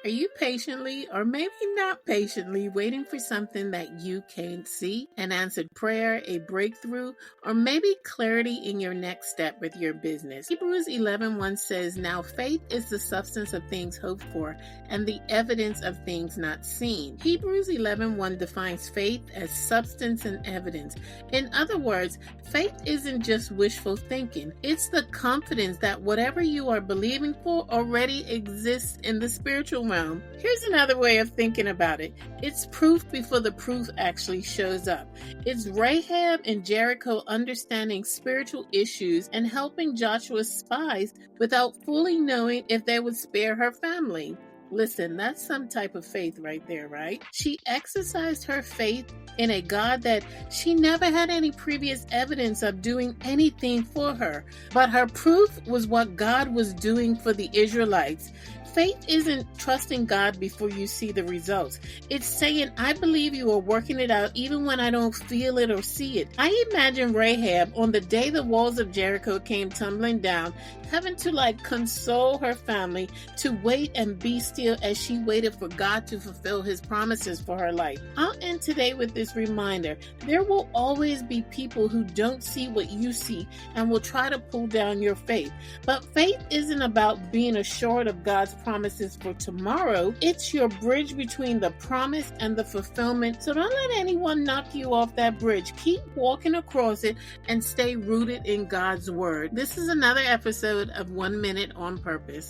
Are you patiently, or maybe not patiently, waiting for something that you can't see? An answered prayer, a breakthrough, or maybe clarity in your next step with your business? Hebrews 11:1 says, "Now faith is the substance of things hoped for and the evidence of things not seen." Hebrews 11:1 defines faith as substance and evidence. In other words, faith isn't just wishful thinking. It's the confidence that whatever you are believing for already exists in the spiritual realm. Here's another way of thinking about it. It's proof before the proof actually shows up. It's Rahab and Jericho understanding spiritual issues and helping Joshua's spies without fully knowing if they would spare her family. Listen, that's some type of faith right there, right? She exercised her faith in a God that she never had any previous evidence of doing anything for her. But her proof was what God was doing for the Israelites. Faith isn't trusting God before you see the results. It's saying, I believe you are working it out even when I don't feel it or see it. I imagine Rahab on the day the walls of Jericho came tumbling down, having to console her family to wait and be still as she waited for God to fulfill his promises for her life. I'll end today with this reminder. There will always be people who don't see what you see and will try to pull down your faith. But faith isn't about being assured of God's promises for tomorrow. It's your bridge between the promise and the fulfillment. So don't let anyone knock you off that bridge. Keep walking across it and stay rooted in God's word. This is another episode of 1 Minute on Purpose.